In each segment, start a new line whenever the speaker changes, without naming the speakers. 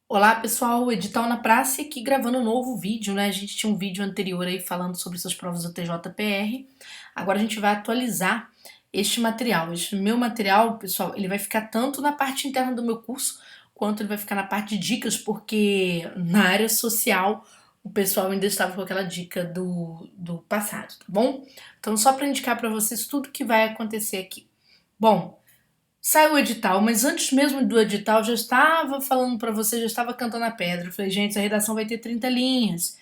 Olá pessoal, Edital na Praça aqui gravando um novo vídeo, né? A gente tinha um vídeo anterior aí falando sobre essas provas do TJPR. Agora a gente vai atualizar este material. Este meu material, pessoal, ele vai ficar tanto na parte interna do meu curso, quanto ele vai ficar na parte de dicas, porque na área social o pessoal ainda estava com aquela dica do passado, tá bom? Então só para indicar para vocês tudo que vai acontecer aqui. Bom, saiu o edital, mas antes mesmo do edital já estava falando para você, já estava cantando a pedra. Eu falei, gente, essa redação vai ter 30 linhas.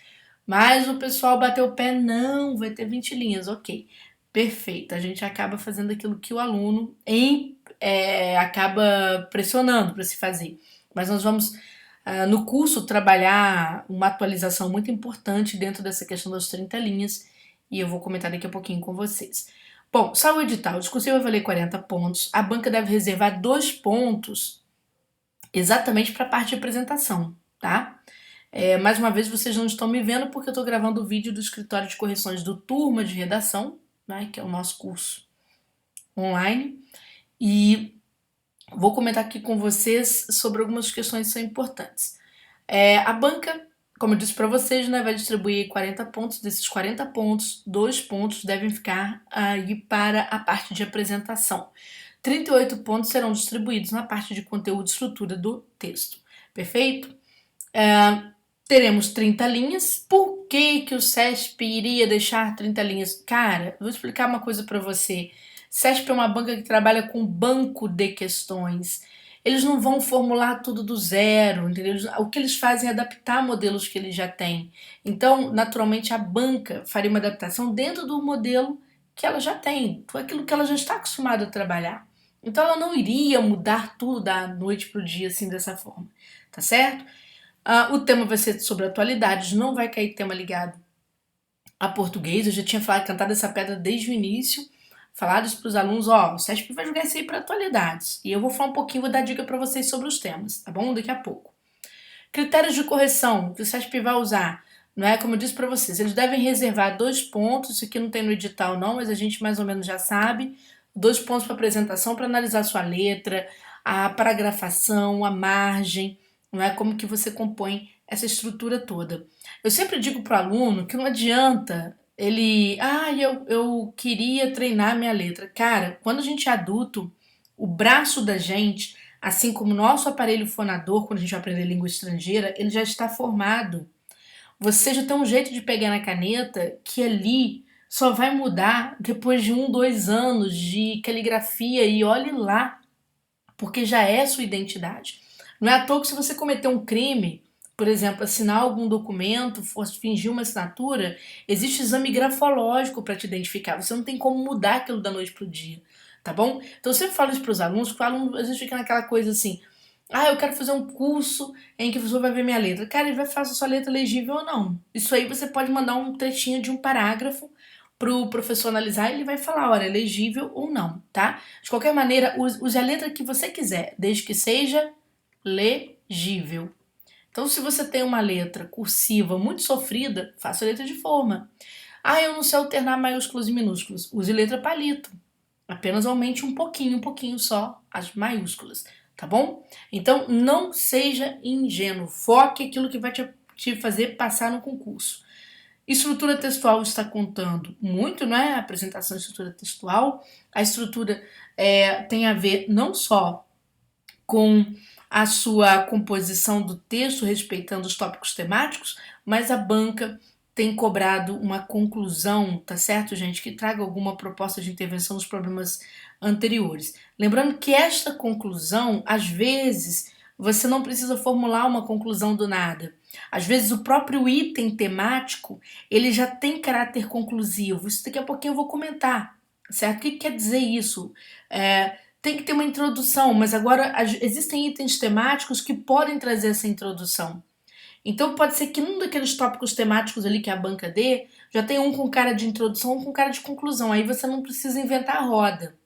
Mas o pessoal bateu o pé, não, vai ter 20 linhas. Ok, perfeito. A gente acaba fazendo aquilo que o aluno acaba pressionando para se fazer. Mas nós vamos, no curso, trabalhar uma atualização muito importante dentro dessa questão das 30 linhas. E eu vou comentar daqui a pouquinho com vocês. Bom, só o edital. O discursivo vai valer 40 pontos. A banca deve reservar 2 pontos exatamente para a parte de apresentação, tá? Mais uma vez, vocês não estão me vendo porque eu estou gravando o vídeo do escritório de correções do Turma de Redação, né, que é o nosso curso online. E vou comentar aqui com vocês sobre algumas questões que são importantes. A banca, como eu disse para vocês, né, vai distribuir 40 pontos. Desses 40 pontos, 2 pontos devem ficar aí para a parte de apresentação. 38 pontos serão distribuídos na parte de conteúdo e estrutura do texto. Perfeito? Teremos 30 linhas. Por que o CESP iria deixar 30 linhas? Cara, vou explicar uma coisa para você. CESP é uma banca que trabalha com banco de questões. Eles não vão formular tudo do zero, entendeu? O que eles fazem é adaptar modelos que eles já têm. Então, naturalmente, a banca faria uma adaptação dentro do modelo que ela já tem, aquilo que ela já está acostumada a trabalhar. Então, ela não iria mudar tudo da noite para o dia assim dessa forma, tá certo? O tema vai ser sobre atualidades, não vai cair tema ligado a português. Eu já tinha cantado essa pedra desde o início, falado isso para os alunos, ó, o CESP vai jogar isso aí para atualidades. E eu vou falar um pouquinho, vou dar dica para vocês sobre os temas, tá bom? Daqui a pouco. Critérios de correção que o CESP vai usar, não é? Como eu disse para vocês, eles devem reservar 2 pontos, isso aqui não tem no edital não, mas a gente mais ou menos já sabe, 2 pontos para apresentação, para analisar a sua letra, a paragrafação, a margem, não é? Como que você compõe essa estrutura toda. Eu sempre digo para o aluno que não adianta ele, eu queria treinar minha letra. Cara, quando a gente é adulto, o braço da gente, assim como o nosso aparelho fonador, quando a gente vai aprender língua estrangeira, ele já está formado. Você já tem um jeito de pegar na caneta que ali só vai mudar depois de 1, 2 anos de caligrafia e olhe lá, porque já é sua identidade. Não é à toa que se você cometer um crime, por exemplo, assinar algum documento, for fingir uma assinatura, existe exame grafológico para te identificar. Você não tem como mudar aquilo da noite para o dia, tá bom? Então eu sempre falo isso para os alunos, porque o aluno às vezes fica naquela coisa assim, eu quero fazer um curso em que a pessoa vai ver minha letra. Cara, ele vai fazer a sua letra legível ou não. Isso aí você pode mandar um trechinho de um parágrafo pro professor analisar e ele vai falar, olha, é legível ou não, tá? De qualquer maneira, use a letra que você quiser, desde que seja legível. Então, se você tem uma letra cursiva muito sofrida, faça a letra de forma. Eu não sei alternar maiúsculas e minúsculas. Use letra palito. Apenas aumente um pouquinho só as maiúsculas, tá bom? Então, não seja ingênuo. Foque aquilo que vai te fazer passar no concurso. Estrutura textual está contando muito, não é? A apresentação de estrutura textual. A estrutura tem a ver não só com a sua composição do texto, respeitando os tópicos temáticos, mas a banca tem cobrado uma conclusão, tá certo, gente, que traga alguma proposta de intervenção nos problemas anteriores. Lembrando que esta conclusão, às vezes, você não precisa formular uma conclusão do nada. Às vezes o próprio item temático, ele já tem caráter conclusivo. Isso daqui a pouquinho eu vou comentar, certo? O que quer dizer isso? Tem que ter uma introdução, mas agora existem itens temáticos que podem trazer essa introdução. Então pode ser que num daqueles tópicos temáticos ali que a banca dê, já tem um com cara de introdução, um com cara de conclusão. Aí você não precisa inventar a roda.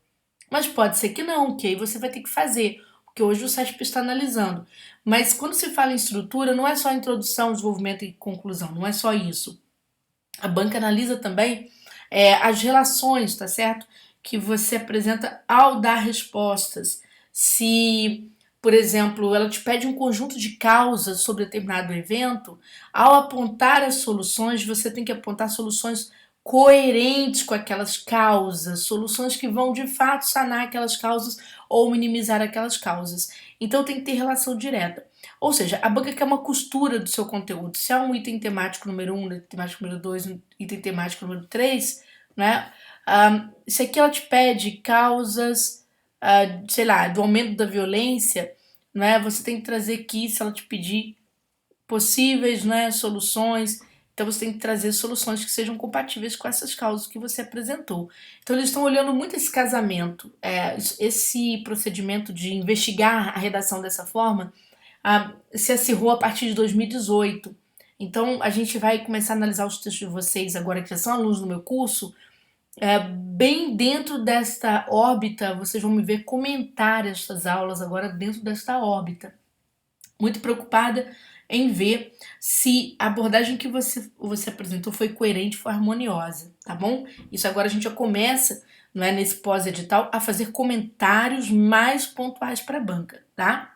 Mas pode ser que não, que aí você vai ter que fazer, porque hoje o SESP está analisando. Mas quando se fala em estrutura, não é só introdução, desenvolvimento e conclusão, não é só isso. A banca analisa também as relações, tá certo? Que você apresenta ao dar respostas. Se por exemplo, ela te pede um conjunto de causas sobre determinado evento, ao apontar as soluções, você tem que apontar soluções coerentes com aquelas causas, soluções que vão de fato sanar aquelas causas ou minimizar aquelas causas. Então tem que ter relação direta. Ou seja, a banca quer uma costura do seu conteúdo. Se há um item temático número 1, um item temático número 2, um item temático número 3, né? Se aqui ela te pede causas, sei lá, do aumento da violência, né? Você tem que trazer aqui, se ela te pedir possíveis, né, soluções, então você tem que trazer soluções que sejam compatíveis com essas causas que você apresentou. Então eles estão olhando muito esse casamento, esse procedimento de investigar a redação dessa forma, se acirrou a partir de 2018. Então a gente vai começar a analisar os textos de vocês agora que já são alunos do meu curso, bem dentro desta órbita, vocês vão me ver comentar estas aulas agora dentro desta órbita. Muito preocupada em ver se a abordagem que você apresentou foi coerente, foi harmoniosa, tá bom? Isso agora a gente já começa, não é, nesse pós-edital, a fazer comentários mais pontuais para a banca, tá?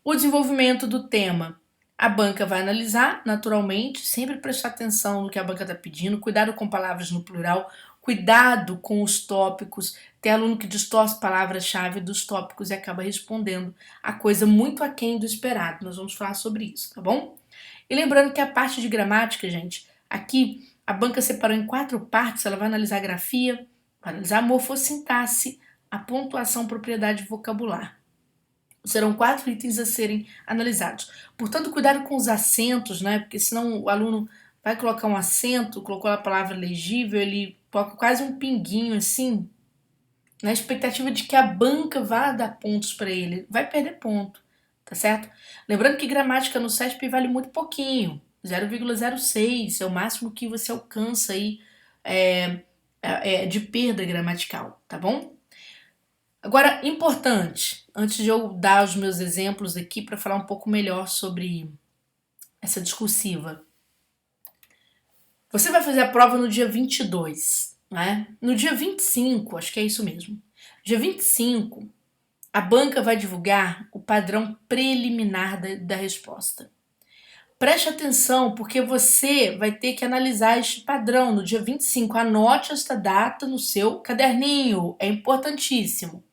O desenvolvimento do tema. A banca vai analisar, naturalmente, sempre prestar atenção no que a banca está pedindo, cuidado com palavras no plural, cuidado com os tópicos. Tem aluno que distorce palavra-chave dos tópicos e acaba respondendo a coisa muito aquém do esperado. Nós vamos falar sobre isso, tá bom? E lembrando que a parte de gramática, gente, aqui a banca separou em 4 partes. Ela vai analisar a grafia, vai analisar a morfossintaxe, a pontuação, propriedade e vocabular. Serão 4 itens a serem analisados. Portanto, cuidado com os acentos, né? Porque senão o aluno vai colocar um acento, colocou a palavra legível, ele coloca quase um pinguinho assim, na expectativa de que a banca vá dar pontos para ele. Vai perder ponto, tá certo? Lembrando que gramática no CESP vale muito pouquinho, 0,06 é o máximo que você alcança aí de perda gramatical, tá bom? Agora, importante, antes de eu dar os meus exemplos aqui para falar um pouco melhor sobre essa discursiva. Você vai fazer a prova no dia 22, né? No dia 25, acho que é isso mesmo. Dia 25, a banca vai divulgar o padrão preliminar da resposta. Preste atenção, porque você vai ter que analisar este padrão no dia 25. Anote esta data no seu caderninho, é importantíssimo.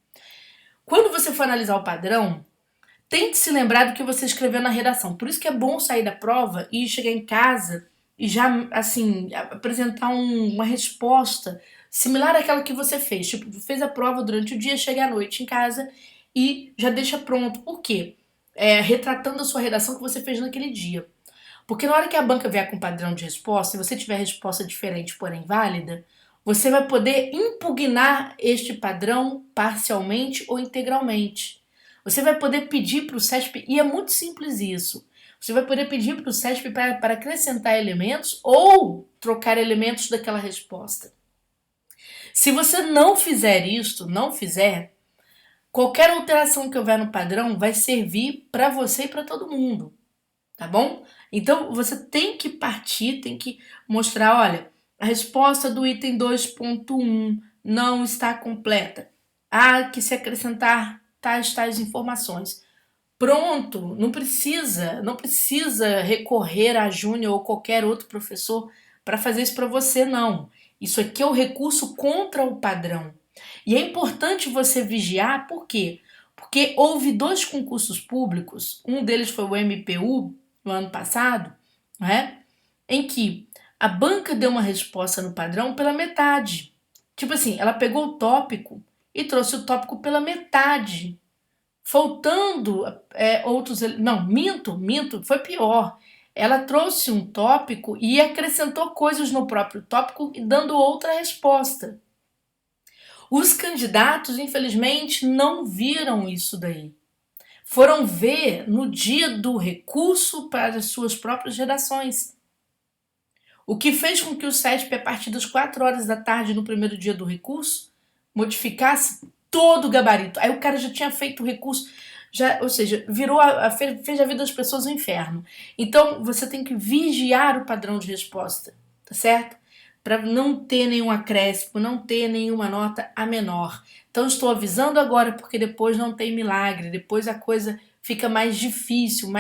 Quando você for analisar o padrão, tente se lembrar do que você escreveu na redação. Por isso que é bom sair da prova e chegar em casa e já, assim, apresentar uma resposta similar àquela que você fez. Tipo, fez a prova durante o dia, chega à noite em casa e já deixa pronto. Por quê? Retratando a sua redação que você fez naquele dia. Porque na hora que a banca vier com padrão de resposta, se você tiver resposta diferente, porém válida, você vai poder impugnar este padrão parcialmente ou integralmente. Você vai poder pedir para o CESP, e é muito simples isso, você vai poder pedir para o CESP para acrescentar elementos ou trocar elementos daquela resposta. Se você não fizer isto, qualquer alteração que houver no padrão vai servir para você e para todo mundo, tá bom? Então você tem que partir, tem que mostrar, olha, a resposta do item 2.1 não está completa. Há que se acrescentar tais informações. Pronto, não precisa recorrer a Júnior ou qualquer outro professor para fazer isso para você, não. Isso aqui é o recurso contra o padrão. E é importante você vigiar, por quê? Porque houve 2 concursos públicos, um deles foi o MPU, no ano passado, né, em que a banca deu uma resposta no padrão pela metade. Tipo assim, ela pegou o tópico e trouxe o tópico pela metade, faltando outros... Não, minto, foi pior. Ela trouxe um tópico e acrescentou coisas no próprio tópico e dando outra resposta. Os candidatos, infelizmente, não viram isso daí. Foram ver no dia do recurso para as suas próprias redações. O que fez com que o CESP, a partir das 4 horas da tarde, no primeiro dia do recurso, modificasse todo o gabarito. Aí o cara já tinha feito o recurso, ou seja, fez a vida das pessoas um inferno. Então, você tem que vigiar o padrão de resposta, tá certo? para não ter nenhum acréscimo, não ter nenhuma nota a menor. Então estou avisando agora porque depois não tem milagre, depois a coisa fica mais difícil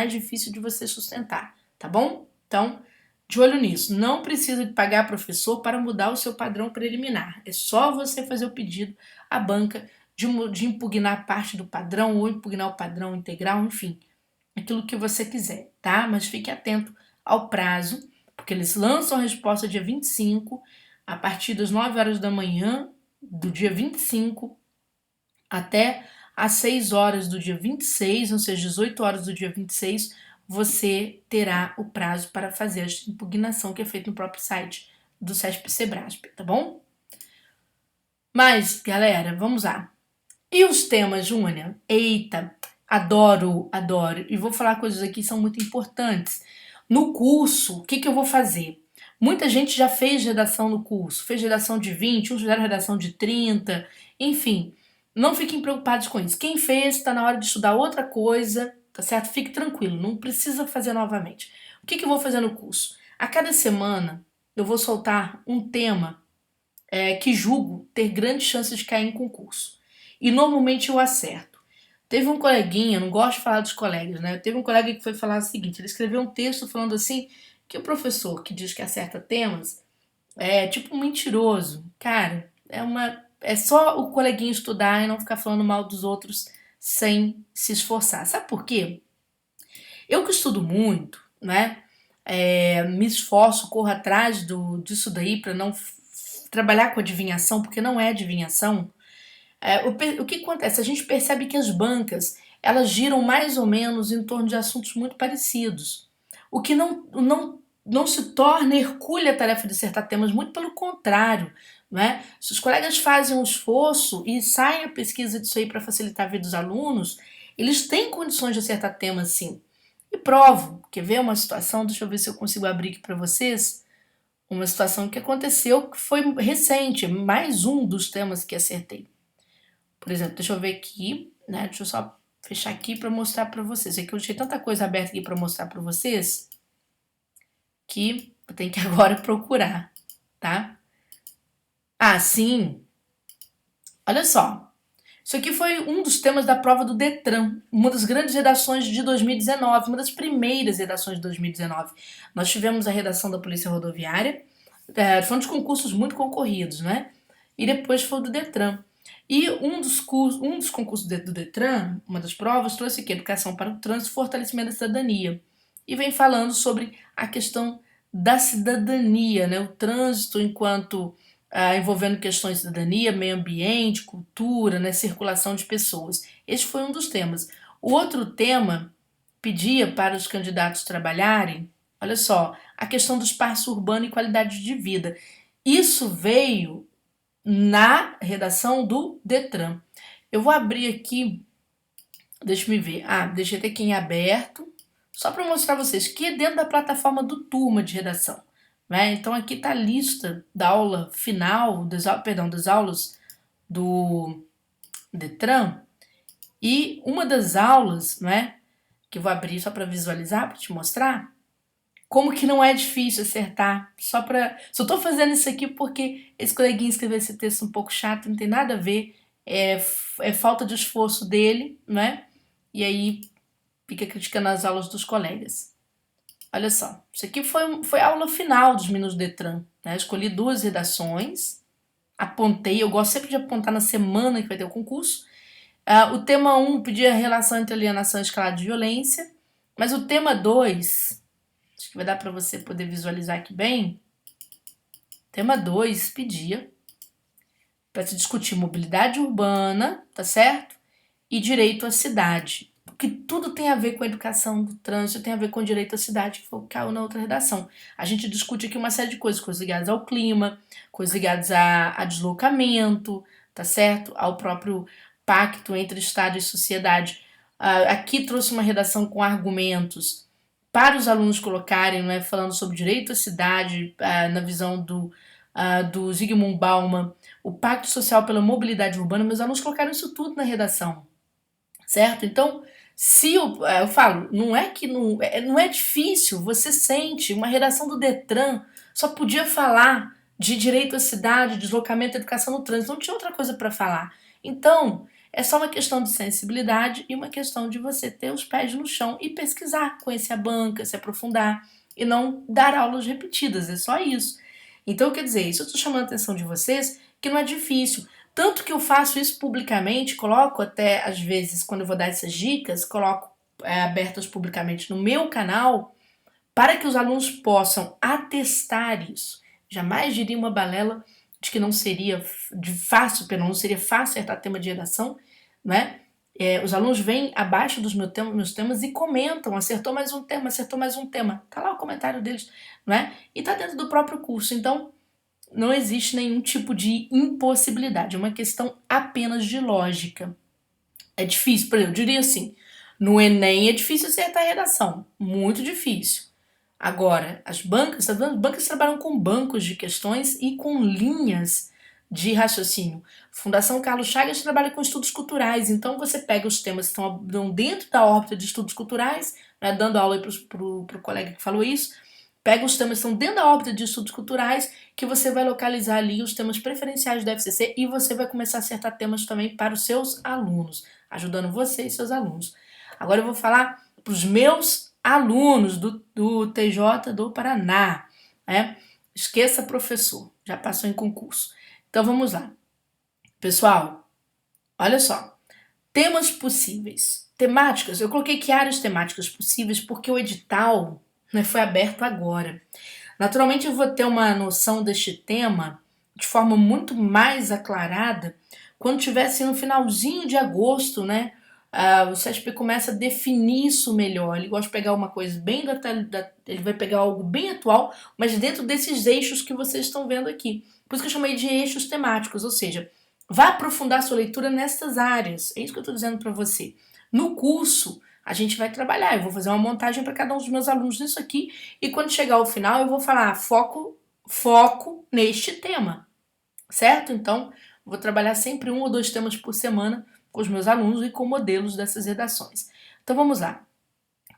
de você sustentar, tá bom? Então, de olho nisso, não precisa de pagar professor para mudar o seu padrão preliminar. É só você fazer o pedido à banca de impugnar parte do padrão ou impugnar o padrão integral, enfim, aquilo que você quiser, tá? Mas fique atento ao prazo, porque eles lançam a resposta dia 25, a partir das 9 horas da manhã do dia 25 até às 6 horas do dia 26, ou seja, 18 horas do dia 26, você terá o prazo para fazer a impugnação que é feita no próprio site do SESP-Sebrasp, tá bom? Mas, galera, vamos lá. E os temas, Júnia? Eita, adoro. E vou falar coisas aqui que são muito importantes. No curso, o que eu vou fazer? Muita gente já fez redação no curso. Fez redação de 20, uns fizeram redação de 30, enfim. Não fiquem preocupados com isso. Quem fez, está na hora de estudar outra coisa, tá certo? Fique tranquilo, não precisa fazer novamente. O que eu vou fazer no curso? A cada semana, eu vou soltar um tema que julgo ter grandes chances de cair em concurso. E normalmente eu acerto. Teve um coleguinha, não gosto de falar dos colegas, né? Teve um colega que foi falar o seguinte, ele escreveu um texto falando assim, que o professor que diz que acerta temas é tipo um mentiroso. Cara, é só o coleguinha estudar e não ficar falando mal dos outros sem se esforçar. Sabe por quê? Eu que estudo muito, né? Me esforço, corro atrás disso daí para não trabalhar com adivinhação, porque não é adivinhação. O que acontece? A gente percebe que as bancas elas giram mais ou menos em torno de assuntos muito parecidos. O que não se torna hercúlea a tarefa de acertar temas, muito pelo contrário. Né? Se os colegas fazem um esforço e saem a pesquisa disso aí para facilitar a vida dos alunos, eles têm condições de acertar temas sim. E provo. Quer ver uma situação? Deixa eu ver se eu consigo abrir aqui para vocês. Uma situação que aconteceu que foi recente, mais um dos temas que acertei. Por exemplo, deixa eu ver aqui, né? Deixa eu só fechar aqui para mostrar para vocês. É que eu deixei tanta coisa aberta aqui para mostrar para vocês que eu tenho que agora procurar, tá? Ah, sim. Olha só. Isso aqui foi um dos temas da prova do Detran, uma das grandes redações de 2019, uma das primeiras redações de 2019. Nós tivemos a redação da Polícia Rodoviária, foram dos concursos muito concorridos, né? E depois foi do Detran. E um dos concursos do Detran, uma das provas, trouxe aqui Educação para o Trânsito e Fortalecimento da Cidadania. E vem falando sobre a questão da cidadania, né? O trânsito enquanto envolvendo questões de cidadania, meio ambiente, cultura, né? Circulação de pessoas. Este foi um dos temas. O outro tema pedia para os candidatos trabalharem, olha só, a questão do espaço urbano e qualidade de vida. Isso veio na redação do Detran. Eu vou abrir aqui, deixa eu ver. Deixei até aqui em aberto, só para mostrar a vocês que é dentro da plataforma do Turma de Redação. Né? Então aqui está a lista da aula final, das aulas do Detran. E uma das aulas, né, que eu vou abrir só para visualizar, para te mostrar, como que não é difícil acertar. Só tô fazendo isso aqui porque esse coleguinha escreveu esse texto um pouco chato, não tem nada a ver. É falta de esforço dele, né? E aí fica criticando as aulas dos colegas. Olha só, isso aqui foi a aula final dos meninos do Detran. Né? Escolhi 2 redações, apontei, eu gosto sempre de apontar na semana que vai ter o concurso. O tema 1 pedia a relação entre alienação e escalada de violência, mas o tema 2, acho que vai dar para você poder visualizar aqui bem. Tema 2 pedia para se discutir mobilidade urbana, tá certo? E direito à cidade. Porque tudo tem a ver com a educação do trânsito, tem a ver com o direito à cidade, que foi o que caiu na outra redação. A gente discute aqui uma série de coisas ligadas ao clima, coisas ligadas a deslocamento, tá certo? Ao próprio pacto entre Estado e sociedade. Aqui trouxe uma redação com argumentos para os alunos colocarem, né, falando sobre direito à cidade, na visão do Zygmunt Bauman, o Pacto Social pela Mobilidade Urbana, meus alunos colocaram isso tudo na redação, certo? Então, se eu falo, não é que não é difícil, você sente, uma redação do Detran só podia falar de direito à cidade, deslocamento, educação no trânsito, não tinha outra coisa para falar. Então, é só uma questão de sensibilidade e uma questão de você ter os pés no chão e pesquisar, conhecer a banca, se aprofundar e não dar aulas repetidas, é só isso. Então, quer dizer, isso eu estou chamando a atenção de vocês que não é difícil. Tanto que eu faço isso publicamente, coloco até, às vezes, quando eu vou dar essas dicas, coloco abertas publicamente no meu canal, para que os alunos possam atestar isso. Jamais diria uma balela de que não seria não seria fácil acertar tema de redação, né? Os alunos vêm abaixo dos meus temas e comentam, acertou mais um tema, acertou mais um tema. Tá lá o comentário deles, não é? E tá dentro do próprio curso. Então, não existe nenhum tipo de impossibilidade, é uma questão apenas de lógica. É difícil, por exemplo, eu diria assim, no Enem é difícil acertar a redação, muito difícil. Agora, as bancas trabalham com bancos de questões e com linhas de raciocínio. Fundação Carlos Chagas trabalha com estudos culturais, então você pega os temas que estão dentro da órbita de estudos culturais, né, dando aula aí pro colega que falou isso, pega os temas que estão dentro da órbita de estudos culturais, que você vai localizar ali os temas preferenciais do FCC e você vai começar a acertar temas também para os seus alunos, ajudando você e seus alunos. Agora eu vou falar para os meus alunos do TJ do Paraná, né? Esqueça professor, já passou em concurso. Então vamos lá. Pessoal, olha só. Temas possíveis. Temáticas, eu coloquei que áreas temáticas possíveis porque o edital, né, foi aberto agora. Naturalmente eu vou ter uma noção deste tema de forma muito mais aclarada quando tivesse no finalzinho de agosto, né? O CESP começa a definir isso melhor. Ele gosta de pegar uma coisa bem ele vai pegar algo bem atual, mas dentro desses eixos que vocês estão vendo aqui. Por isso que eu chamei de eixos temáticos, ou seja, vá aprofundar sua leitura nessas áreas. É isso que eu estou dizendo para você. No curso, a gente vai trabalhar. Eu vou fazer uma montagem para cada um dos meus alunos nisso aqui. E quando chegar ao final, eu vou falar foco neste tema. Certo? Então, vou trabalhar sempre 1 ou 2 temas por semana com os meus alunos e com modelos dessas redações. Então, vamos lá.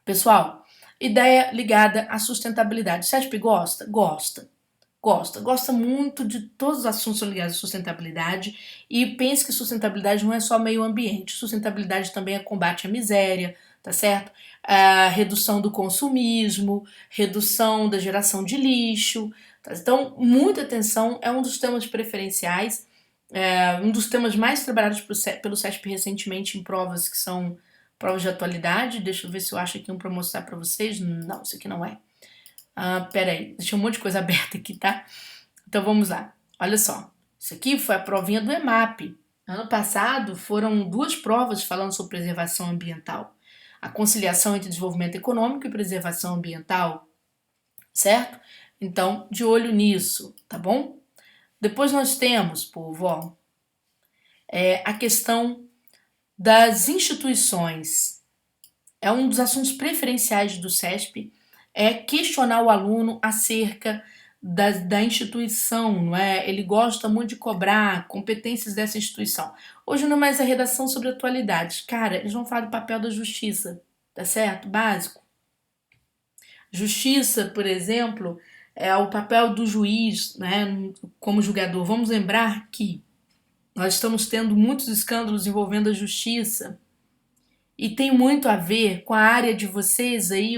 Pessoal, ideia ligada à sustentabilidade. O CESP gosta? Gosta muito de todos os assuntos ligados à sustentabilidade e pense que sustentabilidade não é só meio ambiente, sustentabilidade também é combate à miséria, tá certo? A redução do consumismo, redução da geração de lixo, tá? Então, muita atenção, é um dos temas preferenciais, um dos temas mais trabalhados pelo CESP recentemente em provas que são provas de atualidade. Deixa eu ver se eu acho aqui um para mostrar para vocês. Não, isso aqui não é. Peraí, deixa um monte de coisa aberta aqui, tá? Então vamos lá. Olha só, isso aqui foi a provinha do EMAP. Ano passado foram 2 provas falando sobre preservação ambiental. A conciliação entre desenvolvimento econômico e preservação ambiental, certo? Então, de olho nisso, tá bom? Depois nós temos, povo, ó, a questão das instituições. É um dos assuntos preferenciais do CESP, é questionar o aluno acerca da instituição, não é? Ele gosta muito de cobrar competências dessa instituição. Hoje não é mais a redação sobre atualidades. Cara, eles vão falar do papel da justiça, tá certo? Básico. Justiça, por exemplo, é o papel do juiz, né, como julgador. Vamos lembrar que nós estamos tendo muitos escândalos envolvendo a justiça e tem muito a ver com a área de vocês aí,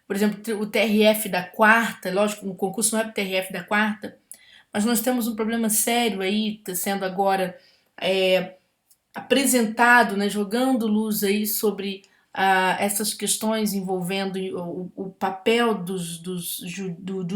por exemplo, o TRF da quarta, lógico, no concurso não é o TRF da quarta, mas nós temos um problema sério aí, tá sendo agora apresentado, né, jogando luz aí sobre essas questões envolvendo o papel do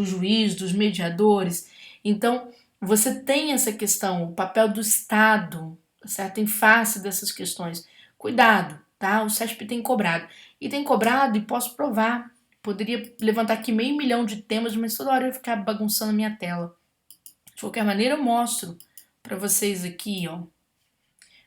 juiz, dos mediadores. Então, você tem essa questão, o papel do Estado, certo? Em face dessas questões. Cuidado, tá? O CESP tem cobrado. E tem cobrado e posso provar. Poderia levantar aqui 500 mil de temas, mas toda hora eu ia ficar bagunçando a minha tela. De qualquer maneira, eu mostro para vocês aqui, ó.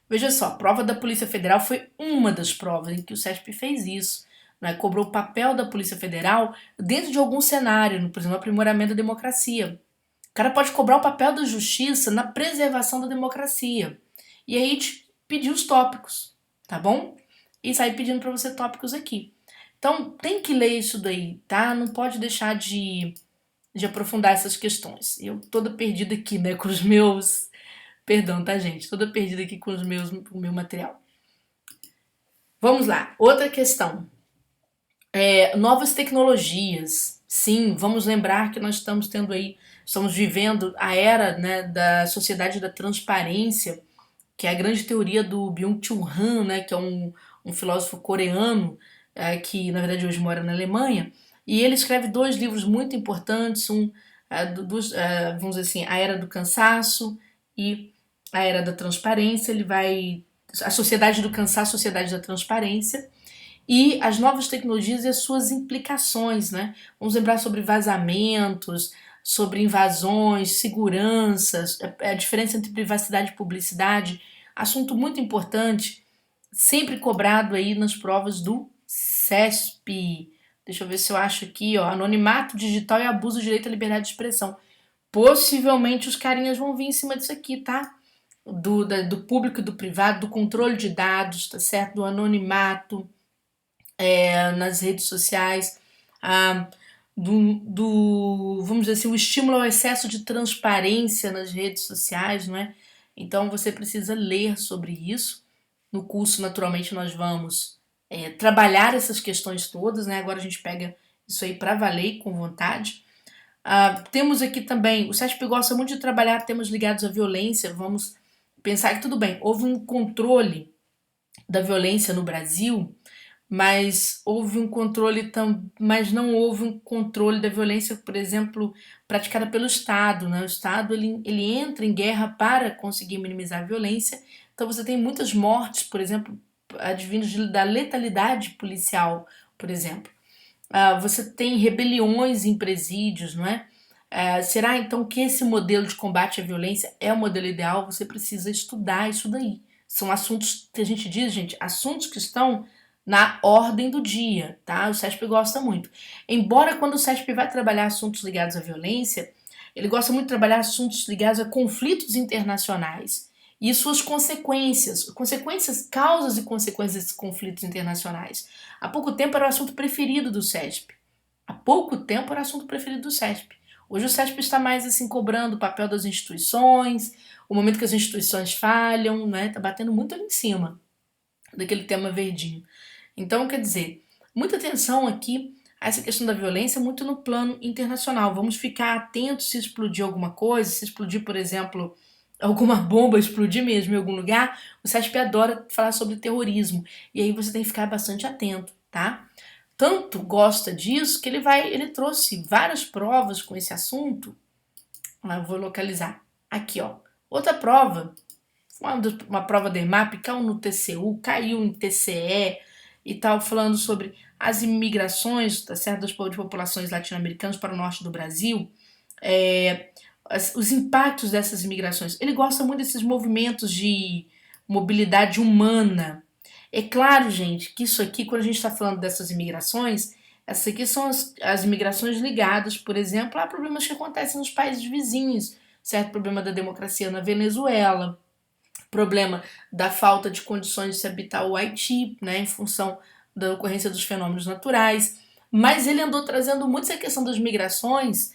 Veja só, a prova da Polícia Federal foi uma das provas em que o CESP fez isso. Né? Cobrou o papel da Polícia Federal dentro de algum cenário, por exemplo, aprimoramento da democracia. O cara pode cobrar o papel da justiça na preservação da democracia. E aí te pedir os tópicos, tá bom? E sair pedindo para você tópicos aqui. Então, tem que ler isso daí, tá? Não pode deixar de de aprofundar essas questões. Eu toda perdida aqui, né, com os meus... Perdão, tá, gente? Toda perdida aqui com o meu material. Vamos lá. Outra questão. Novas tecnologias. Sim, vamos lembrar que nós estamos vivendo a era, né, da sociedade da transparência, que é a grande teoria do Byung-Chul Han, né, que é um filósofo coreano, que na verdade hoje mora na Alemanha, e ele escreve dois livros muito importantes, vamos dizer assim, A Era do Cansaço e A Era da Transparência. Ele vai... A Sociedade do Cansaço, a Sociedade da Transparência, e as novas tecnologias e as suas implicações, né? Vamos lembrar sobre vazamentos, sobre invasões, seguranças, a diferença entre privacidade e publicidade, assunto muito importante, sempre cobrado aí nas provas do CESP. Deixa eu ver se eu acho aqui, ó, anonimato digital e abuso do direito à liberdade de expressão. Possivelmente os carinhas vão vir em cima disso aqui, tá? Do público e do privado, do controle de dados, tá certo? Do anonimato, nas redes sociais, ah, vamos dizer assim, o estímulo ao excesso de transparência nas redes sociais, não é? Então você precisa ler sobre isso. No curso, naturalmente, nós vamos trabalhar essas questões todas, né? Agora a gente pega isso aí para valer e com vontade. Temos aqui também, o CESP gosta muito de trabalhar temas ligados à violência. Vamos pensar que tudo bem, houve um controle da violência no Brasil, mas houve um controle, mas não houve um controle da violência, por exemplo, praticada pelo Estado, né? O Estado ele entra em guerra para conseguir minimizar a violência. Então você tem muitas mortes, por exemplo, advindas da letalidade policial, por exemplo. Você tem rebeliões em presídios, não é? Será então que esse modelo de combate à violência é o modelo ideal? Você precisa estudar isso daí. São assuntos que a gente diz, gente, assuntos que estão na ordem do dia, tá? O CESP gosta muito. Embora quando o CESP vai trabalhar assuntos ligados à violência, ele gosta muito de trabalhar assuntos ligados a conflitos internacionais e suas consequências, causas e consequências desses conflitos internacionais. Há pouco tempo era o assunto preferido do CESP. Há pouco tempo era o assunto preferido do CESP. Hoje o CESP está mais assim cobrando o papel das instituições, o momento que as instituições falham, né? Tá batendo muito ali em cima daquele tema verdinho. Então, quer dizer, muita atenção aqui a essa questão da violência muito no plano internacional. Vamos ficar atentos se explodir alguma coisa, se explodir, por exemplo, alguma bomba explodir mesmo em algum lugar. O CESP adora falar sobre terrorismo e aí você tem que ficar bastante atento, tá? Tanto gosta disso que ele trouxe várias provas com esse assunto. Eu vou localizar aqui, ó. Outra prova, uma prova da EMAP, caiu no TCU, caiu em TCE e tal, falando sobre as imigrações, tá certo, de populações latino-americanas para o norte do Brasil, os impactos dessas imigrações. Ele gosta muito desses movimentos de mobilidade humana. É claro, gente, que isso aqui, quando a gente está falando dessas imigrações, essas aqui são as imigrações ligadas, por exemplo, a problemas que acontecem nos países vizinhos, certo? Problema da democracia na Venezuela, problema da falta de condições de se habitar o Haiti, né, em função da ocorrência dos fenômenos naturais. Mas ele andou trazendo muito essa questão das migrações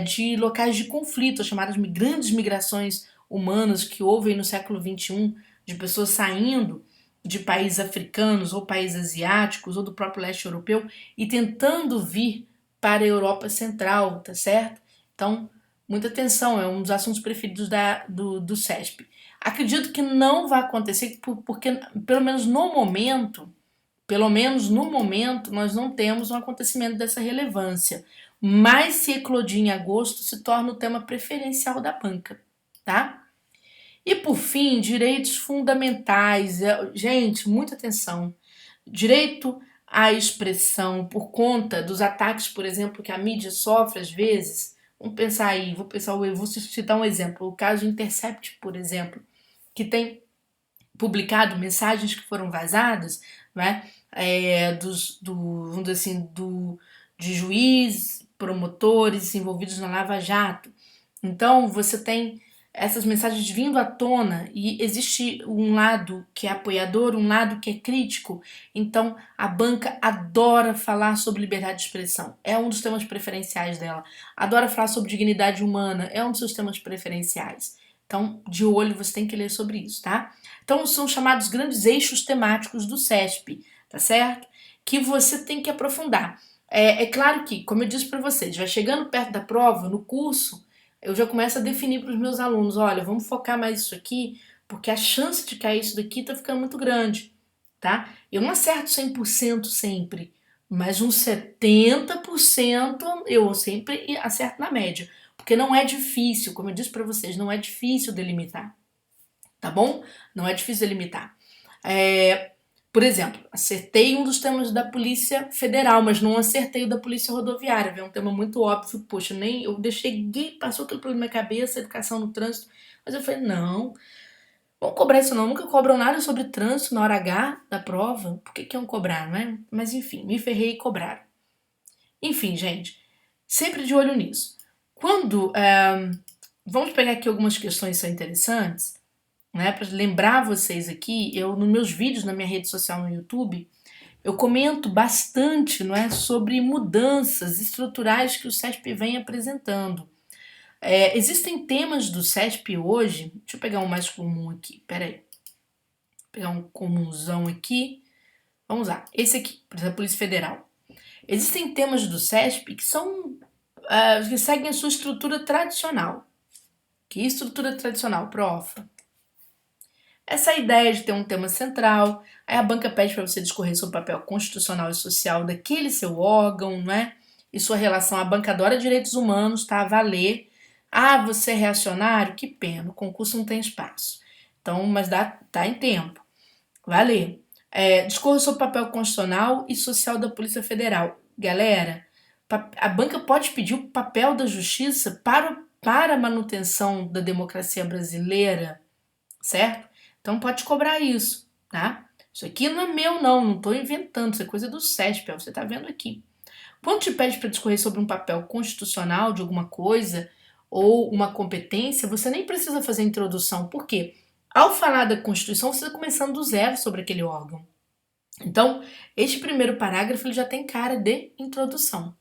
de locais de conflito, as chamadas grandes migrações humanas que houve no século XXI, de pessoas saindo de países africanos ou países asiáticos ou do próprio leste europeu e tentando vir para a Europa Central, tá certo? Então, muita atenção, é um dos assuntos preferidos do CESP. Acredito que não vai acontecer porque, pelo menos no momento, nós não temos um acontecimento dessa relevância. Mas se eclodir em agosto, se torna o tema preferencial da banca, tá? E por fim, direitos fundamentais. Gente, muita atenção. Direito à expressão por conta dos ataques, por exemplo, que a mídia sofre às vezes. Vamos pensar aí, vou citar um exemplo. O caso Intercept, por exemplo, que tem publicado mensagens que foram vazadas, né, vamos dizer assim, de juízes, promotores envolvidos na Lava Jato. Então, você tem essas mensagens vindo à tona e existe um lado que é apoiador, um lado que é crítico. Então, a banca adora falar sobre liberdade de expressão, é um dos temas preferenciais dela. Adora falar sobre dignidade humana, é um dos seus temas preferenciais. Então, de olho, você tem que ler sobre isso, tá? Então, são chamados grandes eixos temáticos do CESP, tá certo? Que você tem que aprofundar. É claro que, como eu disse para vocês, vai chegando perto da prova, no curso, eu já começo a definir para os meus alunos, olha, vamos focar mais isso aqui, porque a chance de cair isso daqui tá ficando muito grande, tá? Eu não acerto 100% sempre, mas uns 70% eu sempre acerto na média, porque não é difícil, como eu disse para vocês, não é difícil delimitar, tá bom? Não é difícil delimitar. Por exemplo, acertei um dos temas da Polícia Federal, mas não acertei o da Polícia Rodoviária. É um tema muito óbvio, poxa, nem eu deixei, passou aquilo pela minha cabeça, educação no trânsito, mas eu falei, não, vamos cobrar isso não, nunca cobram nada sobre trânsito na hora H da prova, por que iam cobrar, não é? Mas enfim, me ferrei e cobraram. Enfim, gente, sempre de olho nisso. Vamos pegar aqui algumas questões que são interessantes, né, para lembrar vocês aqui, eu nos meus vídeos na minha rede social no YouTube, eu comento bastante, não é, sobre mudanças estruturais que o CESP vem apresentando. Existem temas do CESP hoje, deixa eu pegar um mais comum aqui, peraí, vou pegar um comunzão aqui, vamos lá, esse aqui, por exemplo, a Polícia Federal. Existem temas do CESP que são, que seguem a sua estrutura tradicional. Que estrutura tradicional, prof? Essa ideia de ter um tema central, aí a banca pede para você discorrer sobre o papel constitucional e social daquele seu órgão, não é? E sua relação à banca adora direitos humanos, tá? A valer. Ah, você é reacionário? Que pena, o concurso não tem espaço. Então, mas tá em tempo. Valer. Discorra sobre o papel constitucional e social da Polícia Federal. Galera, a banca pode pedir o papel da justiça para a manutenção da democracia brasileira, certo? Então pode cobrar isso, tá? Isso aqui não é meu, não estou inventando, isso é coisa do CESP, você está vendo aqui. Quando te pede para discorrer sobre um papel constitucional de alguma coisa ou uma competência, você nem precisa fazer introdução. Por quê? Ao falar da Constituição, você está começando do zero sobre aquele órgão. Então, este primeiro parágrafo ele já tem cara de introdução.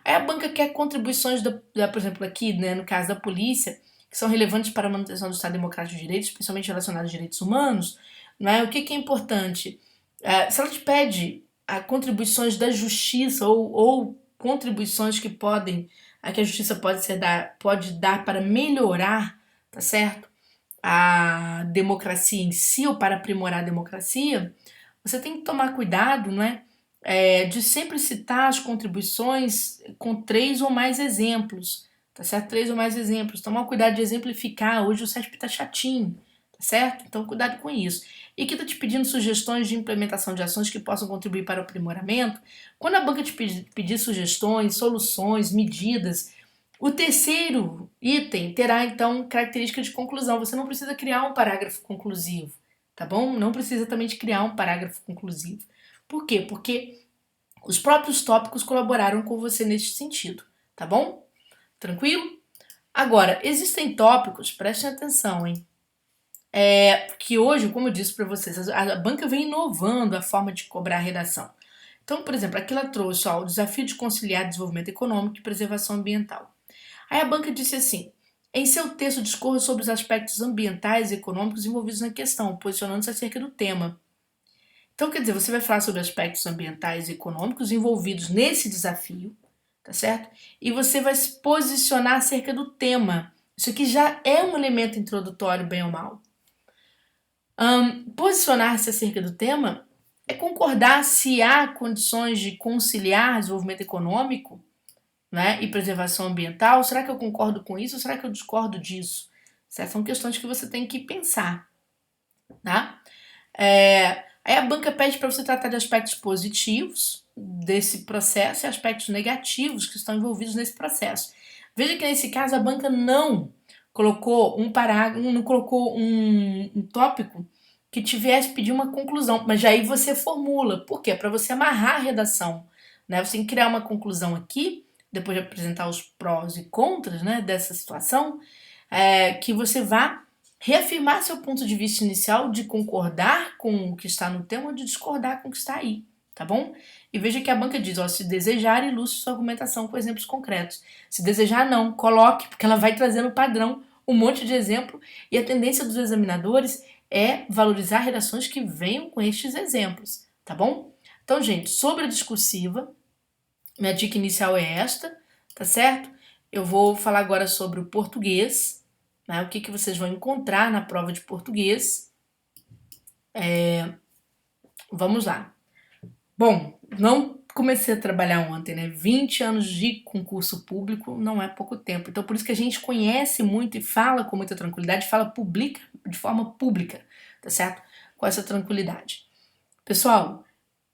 Aí a banca quer contribuições, por exemplo, aqui, né, no caso da polícia, que são relevantes para a manutenção do Estado Democrático de Direito, especialmente relacionados aos direitos humanos, né? O que é importante? Se ela te pede contribuições da justiça ou contribuições que que a justiça pode dar para melhorar, tá certo? A democracia em si ou para aprimorar a democracia, você tem que tomar cuidado, né? De sempre citar as contribuições com 3 ou mais exemplos, tá certo? 3 ou mais exemplos. Tomar cuidado de exemplificar. Hoje o CESP tá chatinho, tá certo? Então cuidado com isso. E aqui tá te pedindo sugestões de implementação de ações que possam contribuir para o aprimoramento. Quando a banca te pedir sugestões, soluções, medidas, o terceiro item terá então característica de conclusão. Você não precisa criar um parágrafo conclusivo, tá bom? Não precisa também de criar um parágrafo conclusivo. Por quê? Porque os próprios tópicos colaboraram com você neste sentido, tá bom? Tranquilo? Agora, existem tópicos, prestem atenção, hein? Que hoje, como eu disse para vocês, a banca vem inovando a forma de cobrar a redação. Então, por exemplo, aqui ela trouxe o desafio de conciliar desenvolvimento econômico e preservação ambiental. Aí a banca disse assim: em seu texto discorra sobre os aspectos ambientais e econômicos envolvidos na questão, posicionando-se acerca do tema. Então, quer dizer, você vai falar sobre aspectos ambientais e econômicos envolvidos nesse desafio, tá certo? E você vai se posicionar acerca do tema. Isso aqui já é um elemento introdutório, bem ou mal. Posicionar-se acerca do tema é concordar se há condições de conciliar desenvolvimento econômico, né, e preservação ambiental. Será que eu concordo com isso ou será que eu discordo disso? Certo? São questões que você tem que pensar, tá? Aí a banca pede para você tratar de aspectos positivos desse processo e aspectos negativos que estão envolvidos nesse processo. Veja que nesse caso a banca não colocou um parágrafo, não colocou um tópico que tivesse pedir uma conclusão, mas já aí você formula. Por quê? Para você amarrar a redação, né? Você tem que criar uma conclusão aqui, depois de apresentar os prós e contras, né, dessa situação. que você vá reafirmar seu ponto de vista inicial de concordar com o que está no tema ou de discordar com o que está aí, tá bom? E veja que a banca diz, ó, se desejar, ilustre sua argumentação com exemplos concretos. Se desejar, não, coloque, porque ela vai trazendo padrão, um monte de exemplo, e a tendência dos examinadores é valorizar redações que venham com estes exemplos, tá bom? Então, gente, sobre a discursiva, minha dica inicial é esta, tá certo? Eu vou falar agora sobre o português, né? O que vocês vão encontrar na prova de português. Vamos lá. Bom, não comecei a trabalhar ontem, né? 20 anos de concurso público não é pouco tempo. Então, por isso que a gente conhece muito e fala com muita tranquilidade, fala publica de forma pública, tá certo? Com essa tranquilidade. Pessoal,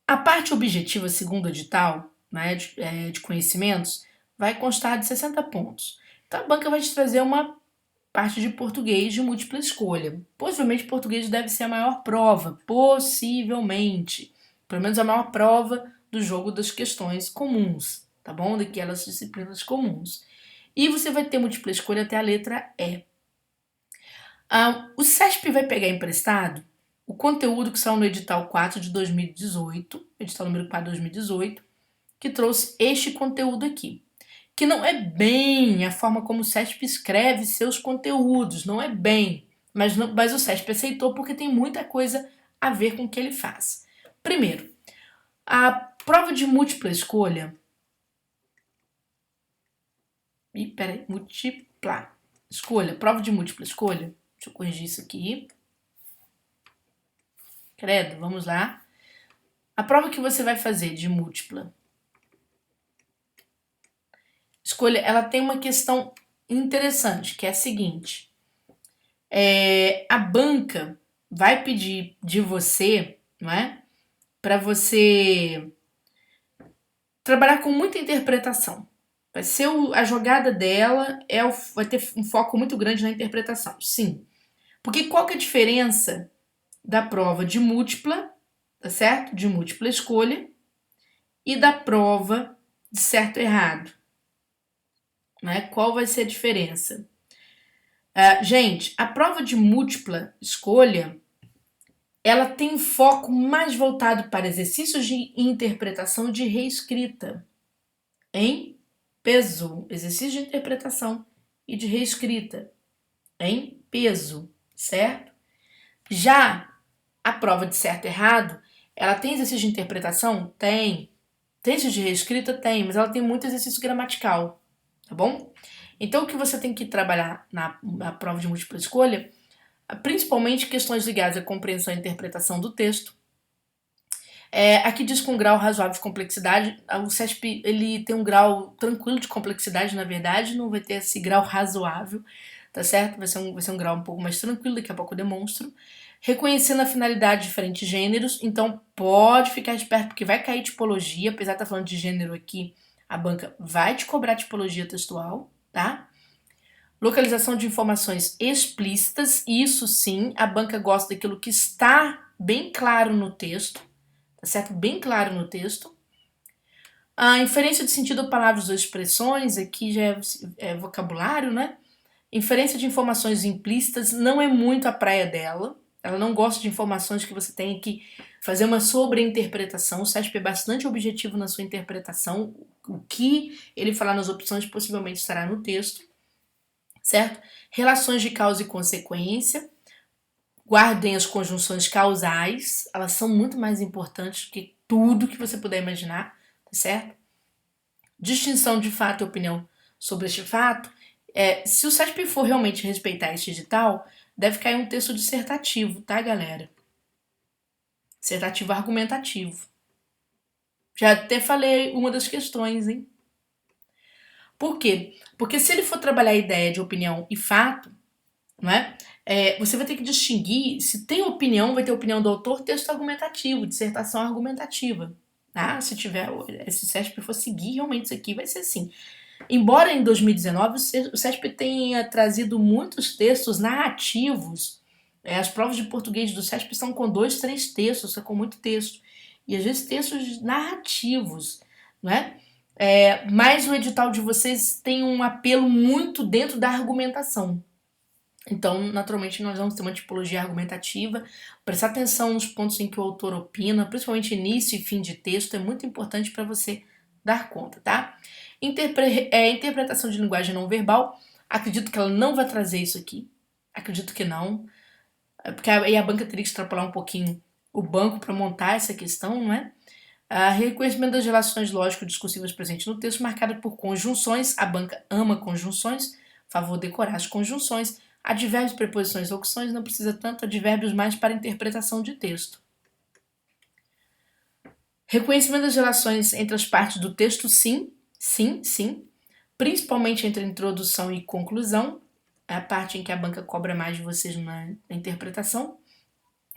a parte objetiva, segundo o edital, né, de conhecimentos, vai constar de 60 pontos. Então, a banca vai te trazer uma parte de português de múltipla escolha. Possivelmente, português deve ser a maior prova, possivelmente. Pelo menos a maior prova do jogo das questões comuns, tá bom? Daquelas disciplinas comuns. E você vai ter múltipla escolha até a letra E. O CESP vai pegar emprestado o conteúdo que saiu no edital 4 de 2018, edital número 4 de 2018, que trouxe este conteúdo aqui. Que não é bem a forma como o CESP escreve seus conteúdos, não é bem. Mas o CESP aceitou porque tem muita coisa a ver com o que ele faz. Primeiro, a prova de múltipla escolha. Múltipla escolha. Prova de múltipla escolha. Deixa eu corrigir isso aqui. Credo, vamos lá. A prova que você vai fazer de múltipla escolha, ela tem uma questão interessante, que é a seguinte. A banca vai pedir de você, não é? Para você trabalhar com muita interpretação. Vai ser a jogada dela, vai ter um foco muito grande na interpretação. Sim. Porque qual que é a diferença da prova de múltipla, tá certo? De múltipla escolha, e da prova de certo e errado? Né? Qual vai ser a diferença? Gente, a prova de múltipla escolha, ela tem um foco mais voltado para exercícios de interpretação de reescrita. Em peso. Exercício de interpretação e de reescrita. Em peso, certo? Já a prova de certo e errado, ela tem exercício de interpretação? Tem. Tem exercício de reescrita? Tem, mas ela tem muito exercício gramatical, tá bom? Então, o que você tem que trabalhar na prova de múltipla escolha, principalmente questões ligadas à compreensão e interpretação do texto. Aqui diz com grau razoável de complexidade. O CESP ele tem um grau tranquilo de complexidade, na verdade, não vai ter esse grau razoável, tá certo? Vai ser um grau um pouco mais tranquilo, daqui a pouco eu demonstro. Reconhecendo a finalidade de diferentes gêneros, então pode ficar esperto, porque vai cair tipologia, apesar de estar falando de gênero aqui, a banca vai te cobrar tipologia textual, tá? Localização de informações explícitas, isso sim, a banca gosta daquilo que está bem claro no texto, tá certo? Bem claro no texto. A inferência de sentido de palavras ou expressões, aqui já é vocabulário, né? Inferência de informações implícitas não é muito a praia dela. Ela não gosta de informações que você tem que fazer uma sobreinterpretação. O CESP é bastante objetivo na sua interpretação. O que ele falar nas opções possivelmente estará no texto, certo? Relações de causa e consequência. Guardem as conjunções causais. Elas são muito mais importantes do que tudo que você puder imaginar, tá certo? Distinção de fato e opinião sobre este fato. Se o CESP for realmente respeitar este edital, deve cair um texto dissertativo, tá, galera? Dissertativo argumentativo. Já até falei uma das questões, hein? Por quê? Porque se ele for trabalhar a ideia de opinião e fato, não é? Você vai ter que distinguir, se tem opinião, vai ter opinião do autor, texto argumentativo, dissertação argumentativa. Tá? Se o CESP for seguir realmente isso aqui, vai ser assim. Embora em 2019 o CESP tenha trazido muitos textos narrativos, as provas de português do CESP estão com 2, 3 textos, com muito texto. E às vezes textos narrativos, né? Mas o edital de vocês tem um apelo muito dentro da argumentação. Então, naturalmente, nós vamos ter uma tipologia argumentativa, prestar atenção nos pontos em que o autor opina, principalmente início e fim de texto, é muito importante para você dar conta, tá? Interpretação de linguagem não verbal, acredito que ela não vai trazer isso aqui, acredito que não, porque aí a banca teria que extrapolar um pouquinho o banco para montar essa questão, não é? Reconhecimento das relações lógico-discursivas presentes no texto, marcada por conjunções, a banca ama conjunções, favor decorar as conjunções, advérbios, preposições, locuções, não precisa tanto, advérbios mais para interpretação de texto. Reconhecimento das relações entre as partes do texto, sim, sim, sim, principalmente entre introdução e conclusão, é a parte em que a banca cobra mais de vocês na interpretação.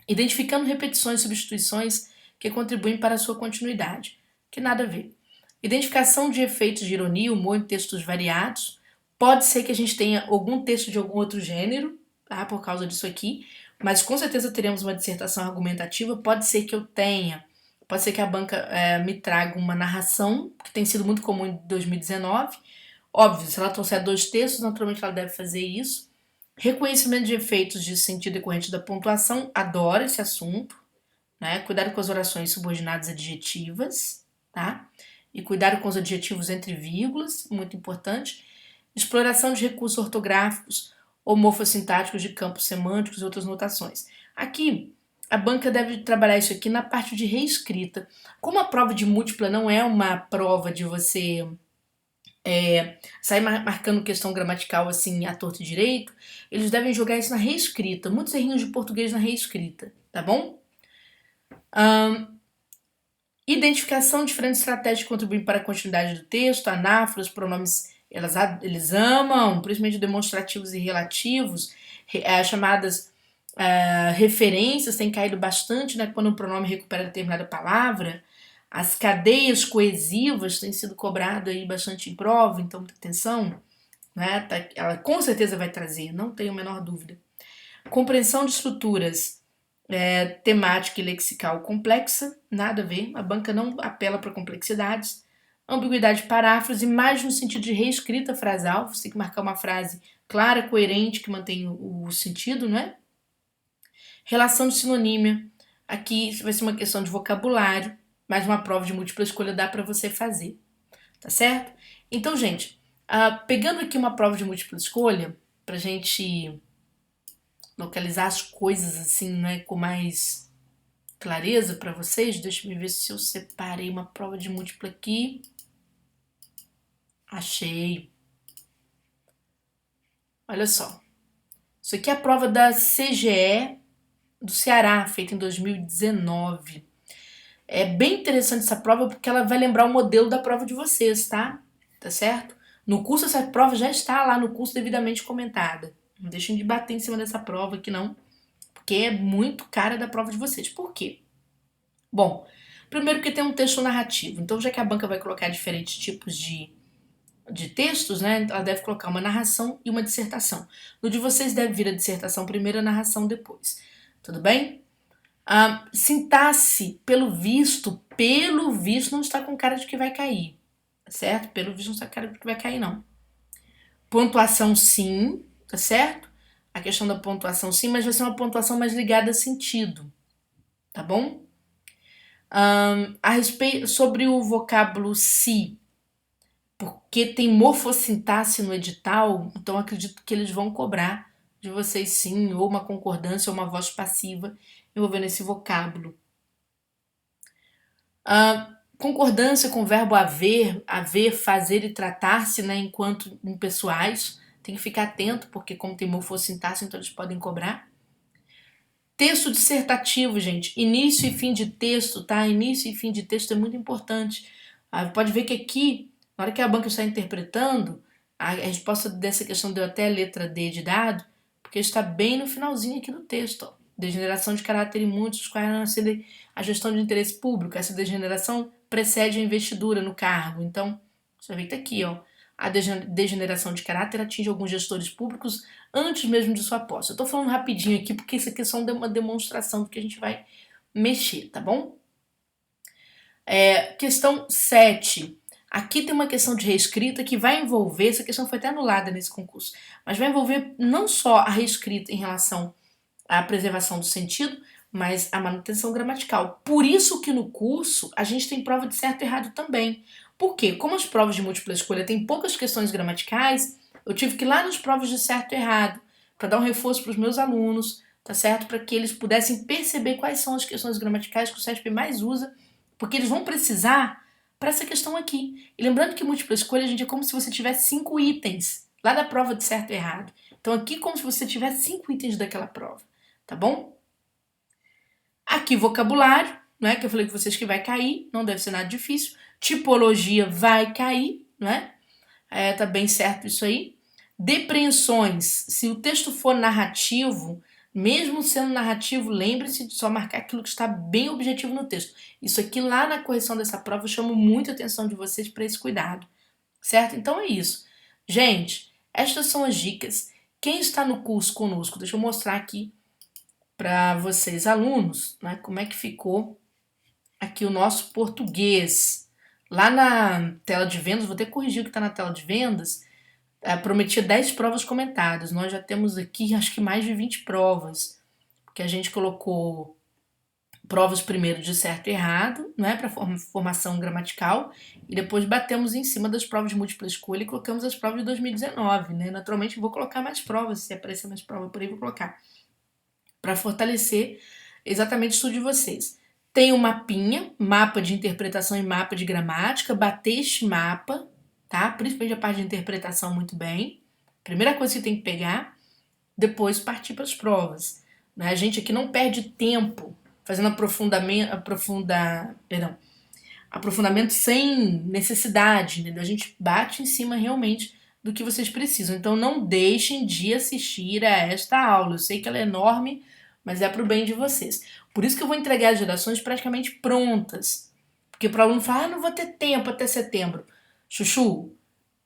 Identificando repetições e substituições que contribuem para a sua continuidade, que nada a ver. Identificação de efeitos de ironia, humor em textos variados. Pode ser que a gente tenha algum texto de algum outro gênero, tá? Por causa disso aqui, mas com certeza teremos uma dissertação argumentativa. Pode ser que eu tenha, pode ser que a banca me traga uma narração, que tem sido muito comum em 2019. Óbvio, se ela trouxer 2 textos, naturalmente ela deve fazer isso. Reconhecimento de efeitos de sentido decorrente da pontuação, adoro esse assunto, né? Cuidado com as orações subordinadas adjetivas, tá? E cuidado com os adjetivos entre vírgulas, muito importante. Exploração de recursos ortográficos ou morfossintáticos de campos semânticos e outras notações. Aqui, a banca deve trabalhar isso aqui na parte de reescrita. Como a prova de múltipla não é uma prova de você sair marcando questão gramatical assim à torta e direito, eles devem jogar isso na reescrita. Muitos errinhos de português na reescrita, tá bom? Identificação de diferentes estratégias que contribuem para a continuidade do texto, anáforas, pronomes, eles amam, principalmente demonstrativos e relativos, chamadas referências, tem caído bastante, né, quando o pronome recupera determinada palavra. As cadeias coesivas têm sido cobrado aí bastante em prova, então muita atenção, né? Ela com certeza vai trazer, não tenho a menor dúvida. Compreensão de estruturas temática e lexical complexa, nada a ver, a banca não apela para complexidades. Ambiguidade de paráfrase, mais no sentido de reescrita frasal, você tem que marcar uma frase clara, coerente, que mantém o sentido, não é? Relação de sinonímia, aqui vai ser uma questão de vocabulário, mas uma prova de múltipla escolha dá para você fazer, tá certo? Então, gente, pegando aqui uma prova de múltipla escolha, pra gente localizar as coisas assim, né, com mais clareza para vocês, deixa eu ver se eu separei uma prova de múltipla aqui. Achei. Olha só. Isso aqui é a prova da CGE do Ceará, feita em 2019. É bem interessante essa prova porque ela vai lembrar o modelo da prova de vocês, tá? Tá certo? No curso, essa prova já está lá no curso devidamente comentada. Não deixem de bater em cima dessa prova aqui, não, porque é muito cara da prova de vocês. Por quê? Bom, primeiro porque tem um texto narrativo. Então, já que a banca vai colocar diferentes tipos de textos, né? Ela deve colocar uma narração e uma dissertação. No de vocês deve vir a dissertação primeiro, a narração depois. Tudo bem? Sintaxe, pelo visto, não está com cara de que vai cair. Certo? Pelo visto não está com cara de que vai cair, não. Pontuação, sim, tá certo? A questão da pontuação, sim, mas vai ser uma pontuação mais ligada a sentido. Tá bom? A respeito sobre o vocábulo se, porque tem morfossintaxe no edital, então acredito que eles vão cobrar de vocês sim, ou uma concordância ou uma voz passiva envolvendo esse vocábulo. Concordância com o verbo haver, fazer e tratar-se, né, enquanto impessoais. Tem que ficar atento, porque como tem morfossintaxe, então eles podem cobrar. Texto dissertativo, gente. Início e fim de texto, tá? Início e fim de texto é muito importante. Pode ver que aqui, na hora que a banca está interpretando, a resposta dessa questão deu até a letra D de dado, porque está bem no finalzinho aqui do texto. Ó. Degeneração de caráter em muitos, a gestão de interesse público. Essa degeneração precede a investidura no cargo. Então, você vai ver que tá aqui, ó. A degeneração de caráter atinge alguns gestores públicos antes mesmo de sua posse. Eu tô falando rapidinho aqui porque isso aqui é só uma demonstração do que a gente vai mexer, tá bom? Questão 7. Aqui tem uma questão de reescrita que vai envolver, essa questão foi até anulada nesse concurso, mas vai envolver não só a reescrita em relação à preservação do sentido, mas a manutenção gramatical. Por isso que no curso a gente tem prova de certo e errado também. Por quê? Como as provas de múltipla escolha têm poucas questões gramaticais, eu tive que ir lá nas provas de certo e errado para dar um reforço para os meus alunos, tá certo? Para que eles pudessem perceber quais são as questões gramaticais que o CESP mais usa, porque eles vão precisar para essa questão aqui. E lembrando que múltipla escolha, gente, é como se você tivesse 5 itens lá da prova de certo e errado. Então aqui como se você tivesse 5 itens daquela prova, tá bom? Aqui vocabulário, né, que eu falei com vocês que vai cair, não deve ser nada difícil. Tipologia vai cair, né? Tá bem certo isso aí. Depreensões, se o texto for narrativo, mesmo sendo narrativo, lembre-se de só marcar aquilo que está bem objetivo no texto. Isso aqui lá na correção dessa prova eu chamo muito a atenção de vocês para esse cuidado, certo? Então é isso. Gente, estas são as dicas. Quem está no curso conosco, deixa eu mostrar aqui para vocês alunos, né, como é que ficou aqui o nosso português. Lá na tela de vendas, vou até corrigir o que está na tela de vendas, prometia 10 provas comentadas. Nós já temos aqui, acho que mais de 20 provas, porque a gente colocou provas primeiro de certo e errado, né, para formação gramatical, e depois batemos em cima das provas de múltipla escolha e colocamos as provas de 2019, né? Naturalmente vou colocar mais provas, se aparecer mais prova por aí vou colocar, para fortalecer exatamente o estudo de vocês. Tem um mapinha, mapa de interpretação e mapa de gramática, bater este mapa, tá? Principalmente a parte de interpretação muito bem. Primeira coisa que tem que pegar, depois partir para as provas. Né? A gente aqui não perde tempo fazendo aprofundamento sem necessidade, entendeu? A gente bate em cima realmente do que vocês precisam. Então não deixem de assistir a esta aula. Eu sei que ela é enorme, mas é para o bem de vocês. Por isso que eu vou entregar as redações praticamente prontas. Porque para o aluno falar, não vou ter tempo até setembro. Chuchu,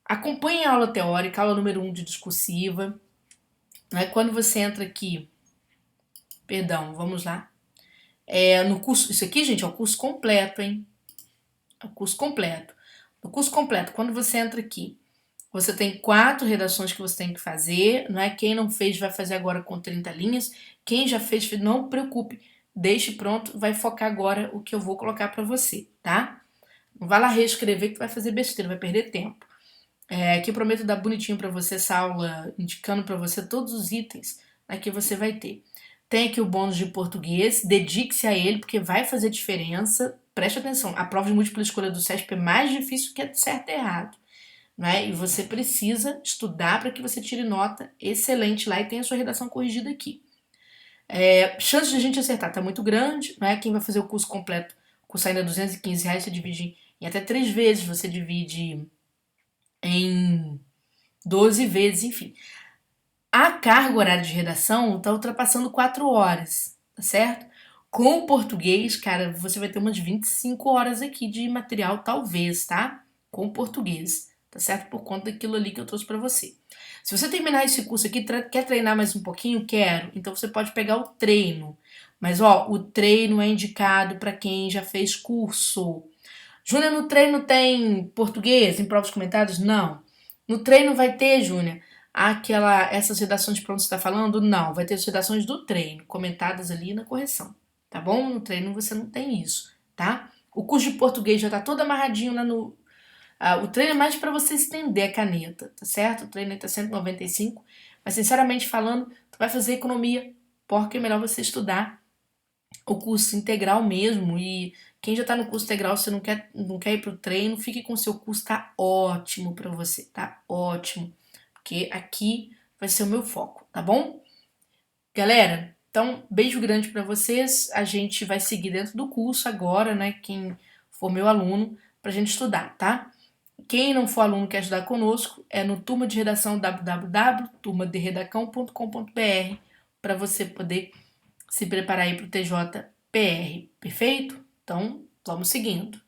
acompanhe a aula teórica, aula número 1 de discursiva. Né? Quando você entra aqui, vamos lá. No curso, isso aqui, gente, é o curso completo, hein? É o curso completo. No curso completo, quando você entra aqui, você tem 4 redações que você tem que fazer, não é? Quem não fez vai fazer agora com 30 linhas. Quem já fez, não preocupe, deixe pronto, vai focar agora o que eu vou colocar para você, tá? Não vai lá reescrever que vai fazer besteira, vai perder tempo. Aqui eu prometo dar bonitinho para você essa aula, indicando para você todos os itens, né, que você vai ter. Tem aqui o bônus de português, dedique-se a ele, porque vai fazer diferença. Preste atenção, a prova de múltipla escolha do CESP é mais difícil que a de certo e errado. Né? E você precisa estudar para que você tire nota excelente lá e tenha a sua redação corrigida aqui. Chance de a gente acertar está muito grande, né? Quem vai fazer o curso completo, o curso ainda é R$215, você divide em até 3 vezes, você divide em 12 vezes, enfim. A carga horária de redação está ultrapassando 4 horas, tá certo? Com o português, cara, você vai ter umas 25 horas aqui de material, talvez, tá? Com o português, tá certo? Por conta daquilo ali que eu trouxe para você. Se você terminar esse curso aqui, quer treinar mais um pouquinho? Quero. Então você pode pegar o treino. Mas, ó, o treino é indicado para quem já fez curso. Júnior, no treino tem português em provas comentadas? Não. No treino vai ter, Júnior, essas redações de pronto você está falando? Não. Vai ter as redações do treino, comentadas ali na correção. Tá bom? No treino você não tem isso, tá? O curso de português já tá todo amarradinho lá no... o treino é mais para você estender a caneta, tá certo? O treino tá 195, mas sinceramente falando, tu vai fazer economia, porque é melhor você estudar o curso integral mesmo. E quem já tá no curso integral, você não quer ir pro treino, fique com o seu curso, tá ótimo para você, tá ótimo. Porque aqui vai ser o meu foco, tá bom? Galera, então, beijo grande para vocês. A gente vai seguir dentro do curso agora, né? Quem for meu aluno, pra gente estudar, tá? Quem não for aluno e quer estudar conosco, é no Turma de Redação www.turmaderedacão.com.br para você poder se preparar aí para o TJPR, perfeito? Então, vamos seguindo.